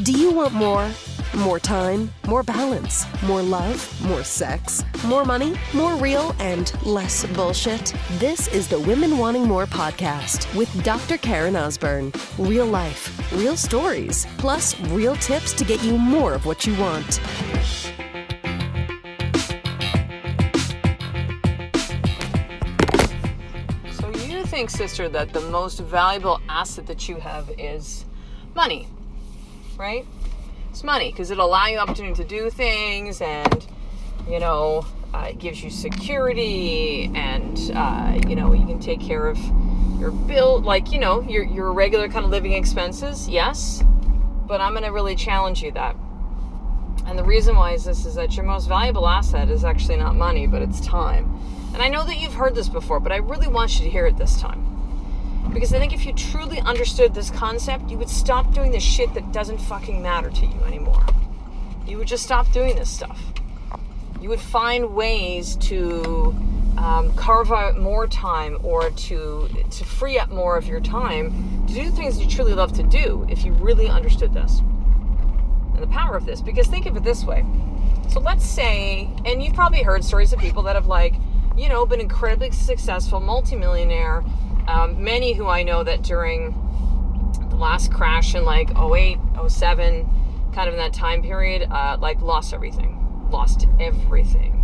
Do you want more? More time, more balance, more love, more sex, more money, more real, and less bullshit? This is the Women Wanting More podcast with Dr. Karen Osborne. Real life, real stories, plus real tips to get you more of what you want. So you think, sister, that the most valuable asset that you have is money, right? It's money because it'll allow you opportunity to do things, and it gives you security, and you can take care of your bill, your regular kind of living expenses. Yes, but I'm going to really challenge you that. And the reason why is that your most valuable asset is actually not money, but it's time. And I know that you've heard this before, but I really want you to hear it this time. Because I think if you truly understood this concept, you would stop doing the shit that doesn't fucking matter to you anymore. You would just stop doing this stuff. You would find ways to carve out more time, or to free up more of your time to do things you truly love to do if you really understood this. And the power of this. Because think of it this way. So let's say, and you've probably heard stories of people that have been incredibly successful, multimillionaire. Many who I know that during the last crash in 08, 07, kind of in that time period, lost everything. Lost everything.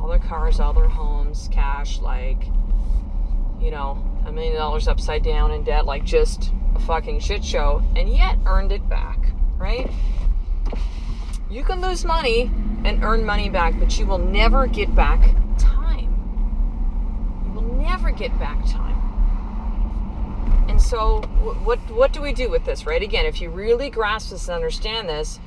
All their cars, all their homes, cash, $1 million upside down in debt, just a fucking shit show, and yet earned it back, right? You can lose money and earn money back, but you will never get back time. You will never get back time. And so what do we do with this, right? Again, if you really grasp this and understand this,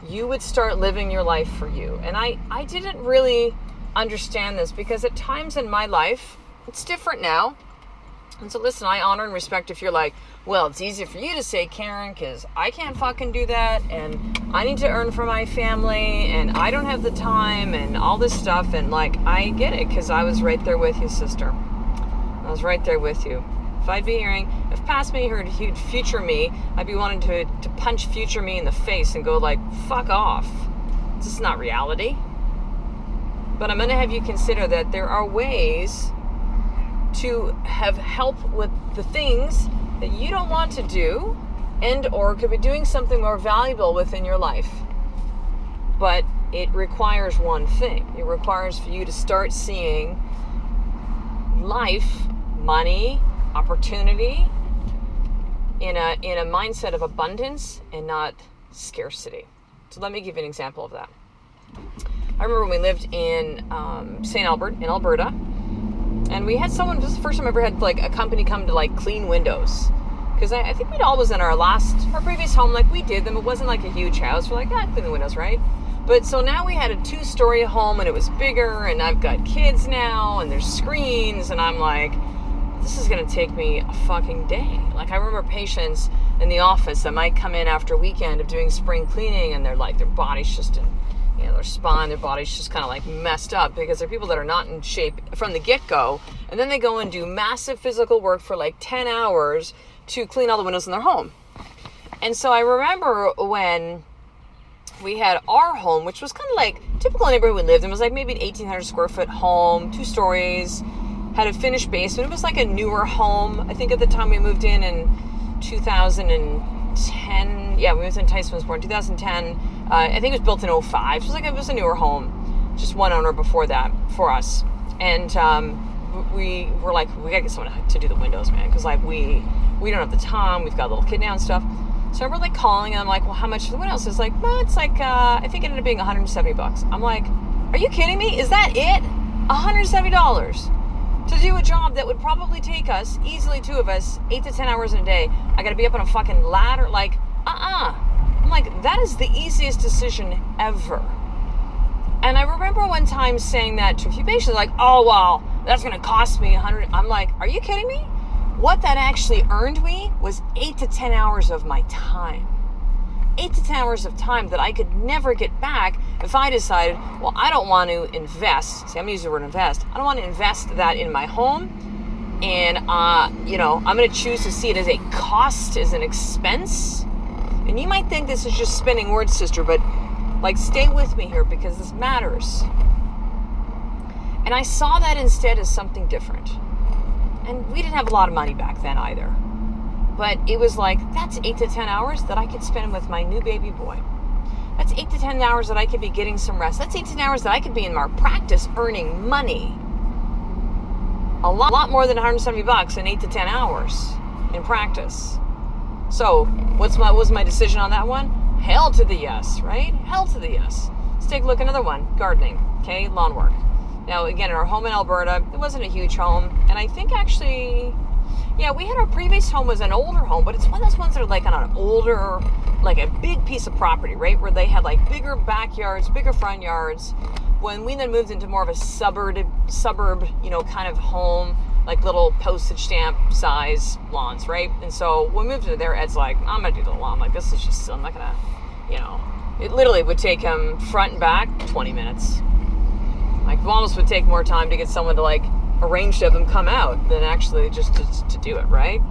you would start living your life for you. And I didn't really understand this because at times in my life, it's different now. And so listen, I honor and respect if you're like, well, it's easy for you to say, Karen, because I can't fucking do that, and I need to earn for my family, and I don't have the time, and all this stuff. And I get it, because I was right there with you, sister. I was right there with you. If past me heard future me, I'd be wanting to punch future me in the face and go fuck off. This is not reality. But I'm going to have you consider that there are ways to have help with the things that you don't want to do, and or could be doing something more valuable within your life. But it requires one thing. It requires for you to start seeing life, money, opportunity in a mindset of abundance and not scarcity. So let me give you an example of that. I remember when we lived in St. Albert in Alberta, and we had someone, this is the first time I ever had a company come to clean windows, because I think we'd always in our previous home, we did them. It wasn't a huge house. We're clean the windows, right? But so now we had a 2-story home, and it was bigger, and I've got kids now, and there's screens, and I'm this is going to take me a fucking day. I remember patients in the office that might come in after a weekend of doing spring cleaning, and they're their body's just in, their spine, their body's just kind of messed up, because they're people that are not in shape from the get-go, and then they go and do massive physical work for 10 hours to clean all the windows in their home. And so I remember when we had our home, which was kind of typical neighborhood we lived in. It was maybe an 1,800 square foot home, 2 stories, had a finished basement. It was a newer home. I think at the time we moved in 2010. Yeah, we moved in, Tyson was born in 2010. I think it was built in 05. So it was a newer home. Just one owner before that for us. And we were we gotta get someone to do the windows, man. Because we don't have the time. We've got a little kid now and stuff. So I remember calling, and I'm well, how much for the windows? It's well, it's I think it ended up being $170. I'm are you kidding me? Is that it? $170 to do a job that would probably take us, easily 2 of us, 8 to 10 hours in a day. I gotta be up on a fucking ladder. I'm that is the easiest decision ever. And I remember one time saying that to a few patients, oh, well, that's gonna cost me $100. I'm are you kidding me? What that actually earned me was 8 to 10 hours of my time. 8 to 10 hours of time that I could never get back if I decided, well, I don't want to invest. See, I'm going to use the word invest. I don't want to invest that in my home. And, I'm going to choose to see it as a cost, as an expense, And you might think this is just spinning words, sister, but like, stay with me here because this matters. And I saw that instead as something different. And we didn't have a lot of money back then either. But it was like, that's 8 to 10 hours that I could spend with my new baby boy. That's 8 to 10 hours that I could be getting some rest. That's 8 to 10 hours that I could be in our practice earning money. A lot more than $170 in 8 to 10 hours in practice. So, what was my decision on that one? Hell to the yes, right? Hell to the yes. Let's take a look at another one. Gardening, okay? Lawn work. Now, again, in our home in Alberta, it wasn't a huge home. And I think actually, yeah, we had our previous home was an older home, but it's one of those ones that are like on an older, like a big piece of property, right? Where they had like bigger backyards, bigger front yards. When we then moved into more of a suburb, kind of home, like little postage stamp size lawns, right? And so when we moved into there, Ed's like, I'm gonna do the lawn. Like, this is just, I'm not gonna, it literally would take him front and back 20 minutes. Like, it almost would take more time to get someone to like arrange to have them come out than actually just to do it, right?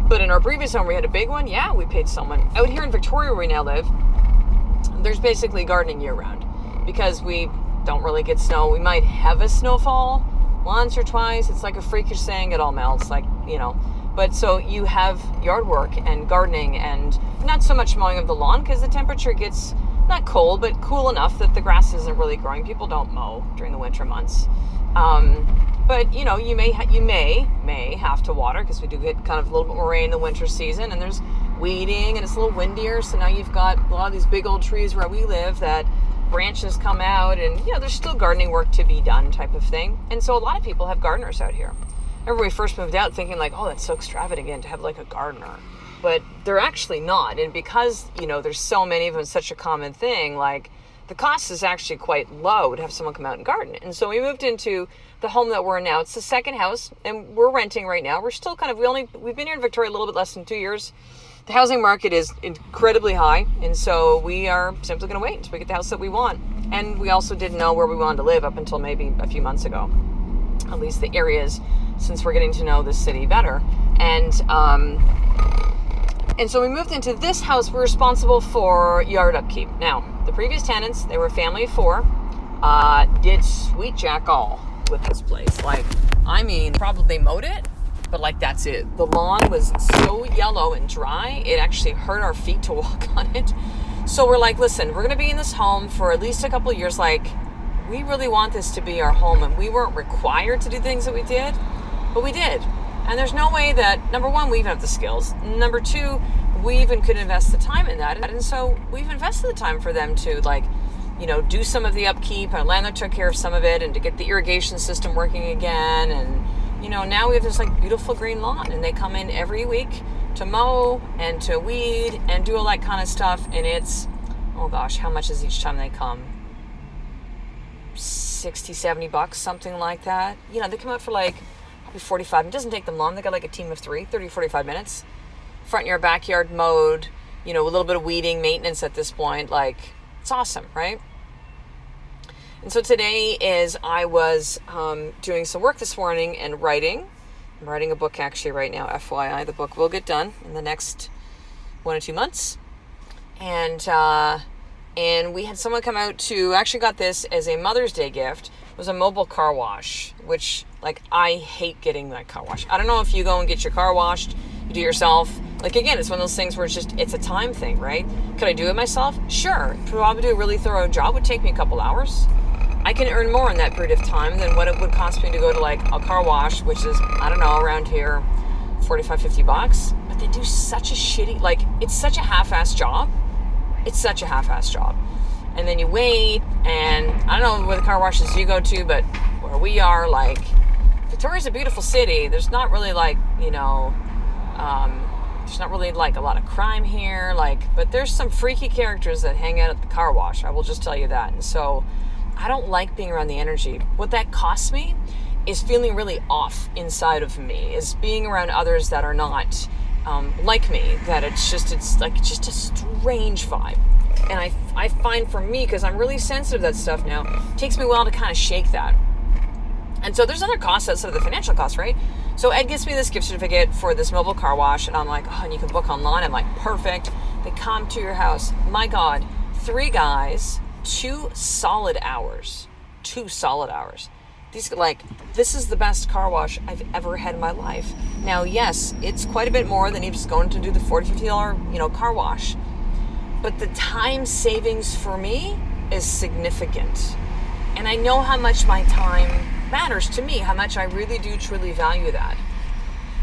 But in our previous home, we had a big one. Yeah, we paid someone. Out here in Victoria, where we now live, there's basically gardening year round because we don't really get snow. We might have a snowfall once or twice. It's like a freakish thing. It all melts, But so you have yard work and gardening and not so much mowing of the lawn because the temperature gets not cold, but cool enough that the grass isn't really growing. People don't mow during the winter months. But you may have to water because we do get kind of a little bit more rain in the winter season, and there's weeding and it's a little windier. So now you've got a lot of these big old trees where we live that branches come out, and there's still gardening work to be done, type of thing. And so a lot of people have gardeners out here. I remember we first moved out thinking like, oh, that's so extravagant to have like a gardener, but they're actually not. And because there's so many of them, it's such a common thing, like the cost is actually quite low to have someone come out and garden. And so we moved into the home that we're in now. It's the second house, and we're renting right now. We're still we've been here in Victoria a little bit less than 2 years. The housing market is incredibly high, and so we are simply going to wait until we get the house that we want. And we also didn't know where we wanted to live up until maybe a few months ago, at least the areas, since we're getting to know the city better. And so we moved into this house. We're responsible for yard upkeep. Now, the previous tenants, they were a family of 4, did sweet jack all with this place. Probably mowed it, but that's it. The lawn was so yellow and dry, it actually hurt our feet to walk on it. So we're like, listen, we're going to be in this home for at least a couple of years. We really want this to be our home, and we weren't required to do things that we did, but we did. And there's no way that, number one, we even have the skills. Number two, we even could invest the time in that. And so we've invested the time for them to do some of the upkeep. Our landlord took care of some of it, and to get the irrigation system working again. And, now we have this beautiful green lawn, and they come in every week to mow and to weed and do all that kind of stuff. And it's, oh gosh, how much is each time they come? $60-$70, something like that. They come out for probably 45. It doesn't take them long. They got a team of 3, 30-45 minutes. Front yard, backyard mowed, a little bit of weeding, maintenance at this point. It's awesome, right? And so today I was doing some work this morning and writing. I'm writing a book actually right now, FYI. The book will get done in the next 1 or 2 months. And we had someone come out to, actually got this as a Mother's Day gift. It was a mobile car wash, which I hate getting that car wash. I don't know if you go and get your car washed, you do it yourself. Again, it's one of those things where it's a time thing, right? Could I do it myself? Sure. Probably do a really thorough job. Would take me a couple hours. I can earn more in that period of time than what it would cost me to go to a car wash, which is, I don't know, around here, $45-$50. But they do such a shitty, it's such a half-assed job. It's such a half-assed job. And then you wait, and I don't know where the car washes you go to, but where we are, Victoria's a beautiful city. There's not really there's not really a lot of crime here, but there's some freaky characters that hang out at the car wash. I will just tell you that. And so I don't like being around the energy. What that costs me is feeling really off inside of me, is being around others that are not like me, that it's just a strange vibe. And I find for me, because I'm really sensitive to that stuff now, it takes me a while to kind of shake that. And so there's other costs outside of the financial costs, right? So Ed gives me this gift certificate for this mobile car wash, and I'm like, oh, and you can book online. I'm like, perfect. They come to your house. My God, 3 guys, 2 solid hours. 2 solid hours. This is the best car wash I've ever had in my life. Now, yes, it's quite a bit more than just going to do the $40, $50, car wash. But the time savings for me is significant. And I know how much my time matters to me, how much I really do truly value that.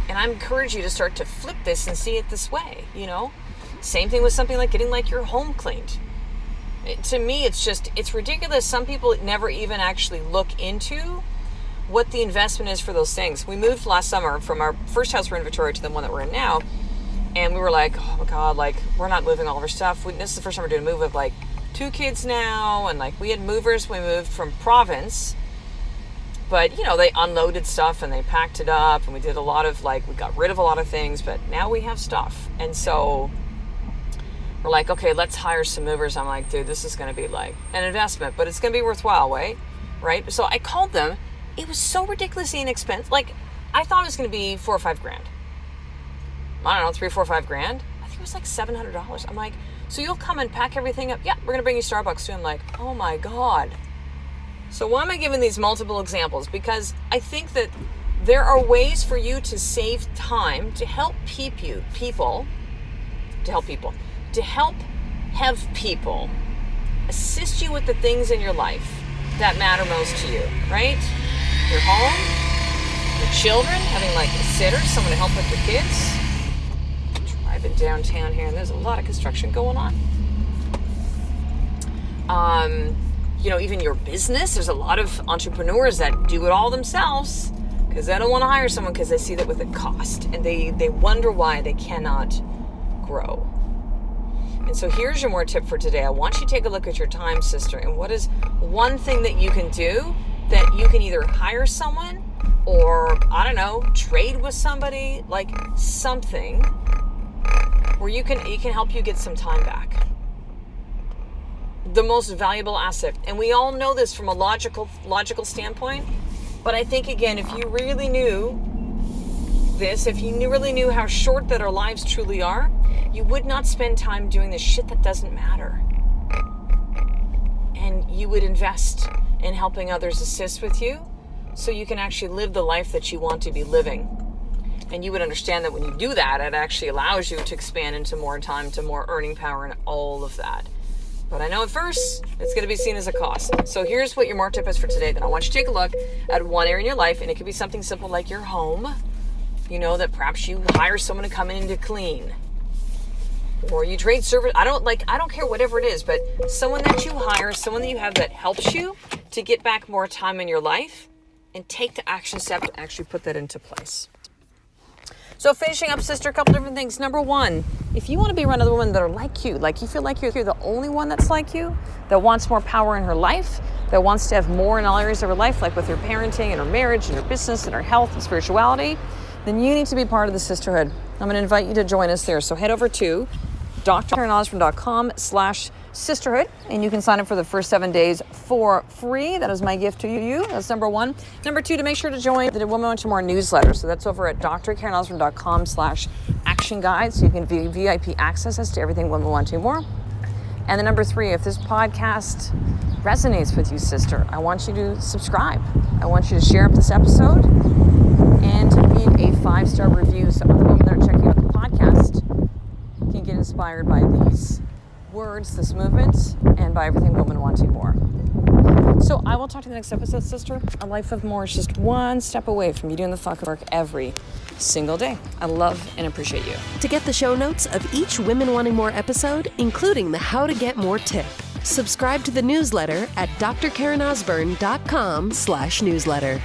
And I encourage you to start to flip this and see it this way, Same thing with something like getting your home cleaned. To me, it's ridiculous. Some people never even actually look into what the investment is for those things. We moved last summer from our first house we're in Victoria to the one that we're in now. And we were like, oh my God, we're not moving all of our stuff. This is the first time we're doing a move with 2 kids now. And we had movers when we moved from province. But, they unloaded stuff and they packed it up. And we did a lot of we got rid of a lot of things. But now we have stuff. And so we're like, okay, let's hire some movers. I'm like, dude, this is going to be an investment, but it's going to be worthwhile, right? So I called them. It was so ridiculously inexpensive. I thought it was going to be $4 or $5 grand. I don't know, $3 or $4 or $5 grand. I think it was $700. I'm like, so you'll come and pack everything up? Yeah, we're going to bring you Starbucks too. I'm like, oh my God. So why am I giving these multiple examples? Because I think that there are ways for you to save time to help to help have people assist you with the things in your life that matter most to you, right? Your home, your children, having a sitter, someone to help with your kids. I'm driving downtown here and there's a lot of construction going on. Even your business, there's a lot of entrepreneurs that do it all themselves because they don't want to hire someone because they see that with the cost and they wonder why they cannot grow. And so here's your more tip for today. I want you to take a look at your time, sister, and what is one thing that you can do that you can either hire someone or, I don't know, trade with somebody, something where it can help you get some time back. The most valuable asset. And we all know this from a logical standpoint, but I think, again, if you really knew this, if you really knew how short that our lives truly are, you would not spend time doing the shit that doesn't matter. And you would invest in helping others assist with you so you can actually live the life that you want to be living. And you would understand that when you do that, it actually allows you to expand into more time, to more earning power and all of that. But I know at first, it's going to be seen as a cost. So here's what your more tip is for today. Then I want you to take a look at one area in your life, and it could be something simple like your home, that perhaps you hire someone to come in to clean. Or you trade service. I don't care whatever it is, but someone that you hire, someone that you have that helps you to get back more time in your life and take the action step to actually put that into place. So finishing up, sister, a couple different things. Number 1, if you want to be around other women that are like you feel like you're the only one that's like you, that wants more power in her life, that wants to have more in all areas of her life, like with her parenting and her marriage and her business and her health and spirituality, then you need to be part of the sisterhood. I'm going to invite you to join us there. So head over to drkarenosborn.com/sisterhood, and you can sign up for the first 7 days for free. That is my gift to you. That's number 1. Number 2, to make sure to join the Women Want to More newsletter. So that's over at drkarenosborn.com/action guide. So you can view VIP access as to everything Women Want to More. And then number 3, if this podcast resonates with you, sister, I want you to subscribe. I want you to share up this episode and leave a 5-star review so other women that are checking out the podcast can get inspired by these words, this movement, and by everything Women Want to More. So I will talk to you in the next episode, sister. A life of more is just one step away from you doing the fucking work every single day. I love and appreciate you. To get the show notes of each Women Wanting More episode, including the How to Get More tip, subscribe to the newsletter at drkarenosborn.com/newsletter.